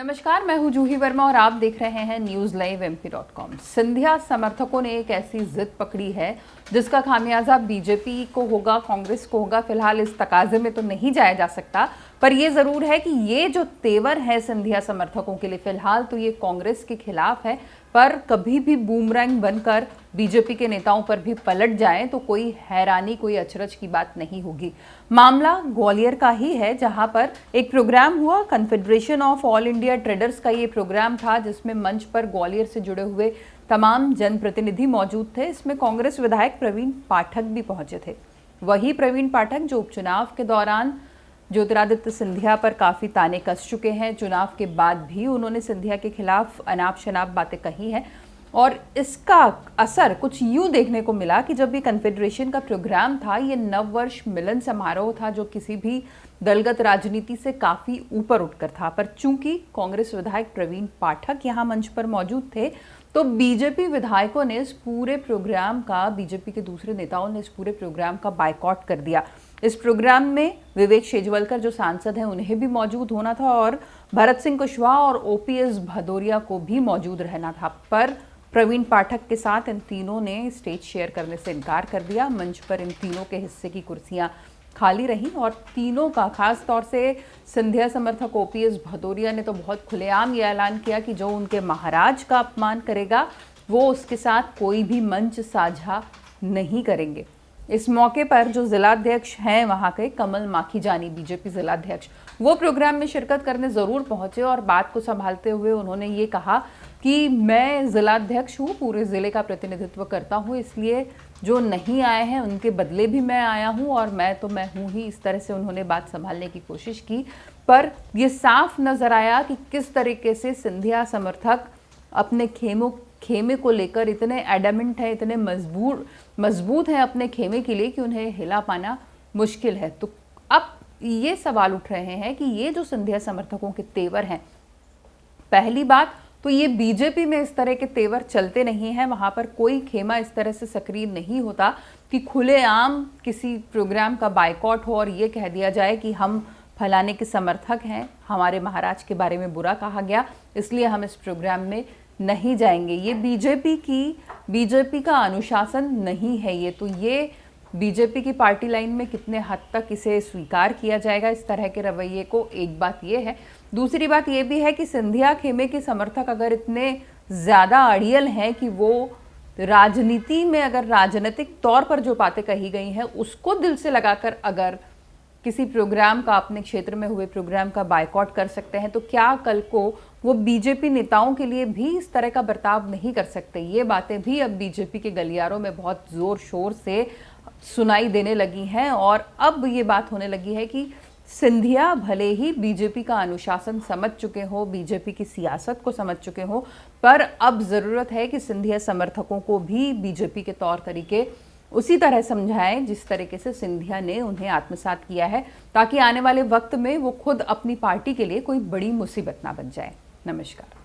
नमस्कार, मैं हूं जूही वर्मा और आप देख रहे हैं न्यूज़ लाइव MP.com। सिंधिया समर्थकों ने एक ऐसी जिद पकड़ी है जिसका खामियाजा बीजेपी को होगा, कांग्रेस को होगा। फिलहाल इस तकाजे में तो नहीं जाया जा सकता, पर यह जरूर है कि ये जो तेवर है सिंधिया समर्थकों के लिए, फिलहाल तो ये कांग्रेस के खिलाफ है, पर कभी भी बूमरैंग बनकर बीजेपी के नेताओं पर भी पलट जाए तो कोई हैरानी, कोई अचरज की बात नहीं होगी। मामला ग्वालियर का ही है, जहां पर एक प्रोग्राम हुआ, confederation of all India traders का ये प्रोग्राम था, जिसमें मंच पर ग्वालियर से जुड़े हुए तमाम जनप्रतिनिधि मौजूद थे। इसमें कांग्रेस विधायक प्रवीण पाठक भी पहुंचे थे। वही प्रवीण पाठक जो उपचुनाव के दौरान ज्योतिरादित्य सिंधिया पर काफी ताने कस चुके हैं, चुनाव के बाद भी उन्होंने सिंधिया के खिलाफ अनाप शनाप बातें कही हैं। और इसका असर कुछ यूं देखने को मिला कि जब ये कन्फेडरेशन का प्रोग्राम था, ये नववर्ष मिलन समारोह था जो किसी भी दलगत राजनीति से काफी ऊपर उठकर था। पर चूंकि कांग्रेस विधायक प्रवीण पाठक यहाँ मंच पर मौजूद थे, तो बीजेपी विधायकों ने इस पूरे प्रोग्राम का, बीजेपी के दूसरे नेताओं ने इस पूरे प्रोग्राम का बायकॉट कर दिया। इस प्रोग्राम में विवेक शेजवलकर जो सांसद हैं, उन्हें भी मौजूद होना था और भरत सिंह कुशवाहा और OPS भदौरिया को भी मौजूद रहना था। पर प्रवीण पाठक के साथ इन तीनों ने स्टेज शेयर करने से इनकार कर दिया। मंच पर इन तीनों के हिस्से की कुर्सियां खाली रहीं और तीनों का, खास तौर से सिंधिया समर्थक OPS भदौरिया ने तो बहुत खुलेआम ये ऐलान किया कि जो उनके महाराज का अपमान करेगा वो उसके साथ कोई भी मंच साझा नहीं करेंगे। इस मौके पर जो जिलाध्यक्ष हैं वहाँ के, कमल माखीजानी, बीजेपी जिलाध्यक्ष, वो प्रोग्राम में शिरकत करने ज़रूर पहुँचे और बात को संभालते हुए उन्होंने ये कहा कि मैं जिलाध्यक्ष हूँ, पूरे ज़िले का प्रतिनिधित्व करता हूँ, इसलिए जो नहीं आए हैं उनके बदले भी मैं आया हूँ और मैं हूँ ही। इस तरह से उन्होंने बात संभालने की कोशिश की, पर यह साफ नज़र आया कि किस तरीके से सिंधिया समर्थक अपने खेमे को लेकर इतने एडमेंट है, इतने मजबूत हैं अपने खेमे के लिए कि उन्हें हिला पाना मुश्किल है। तो अब ये सवाल उठ रहे हैं कि ये जो सिंधिया समर्थकों के तेवर हैं, पहली बात तो ये बीजेपी में इस तरह के तेवर चलते नहीं हैं। वहाँ पर कोई खेमा इस तरह से सक्रिय नहीं होता कि खुलेआम किसी प्रोग्राम का बायकॉट हो और ये कह दिया जाए कि हम फलाने के समर्थक हैं, हमारे महाराज के बारे में बुरा कहा गया, इसलिए हम इस प्रोग्राम में नहीं जाएंगे। ये बीजेपी का अनुशासन नहीं है। ये बीजेपी की पार्टी लाइन में कितने हद तक इसे स्वीकार किया जाएगा, इस तरह के रवैये को, एक बात ये है। दूसरी बात ये भी है कि सिंधिया खेमे के समर्थक अगर इतने ज़्यादा अड़ियल हैं कि वो राजनीति में, अगर राजनीतिक तौर पर जो बातें कही गई हैं उसको दिल से लगाकर अगर किसी प्रोग्राम का, अपने क्षेत्र में हुए प्रोग्राम का बायकॉट कर सकते हैं, तो क्या कल को वो बीजेपी नेताओं के लिए भी इस तरह का बर्ताव नहीं कर सकते? ये बातें भी अब बीजेपी के गलियारों में बहुत जोर शोर से सुनाई देने लगी हैं और अब ये बात होने लगी है कि सिंधिया भले ही बीजेपी का अनुशासन समझ चुके हो, बीजेपी की सियासत को समझ चुके हो, पर अब ज़रूरत है कि सिंधिया समर्थकों को भी बीजेपी के तौर तरीके उसी तरह समझाएं जिस तरीके से सिंधिया ने उन्हें आत्मसात किया है, ताकि आने वाले वक्त में वो खुद अपनी पार्टी के लिए कोई बड़ी मुसीबत ना बन जाए। नमस्कार।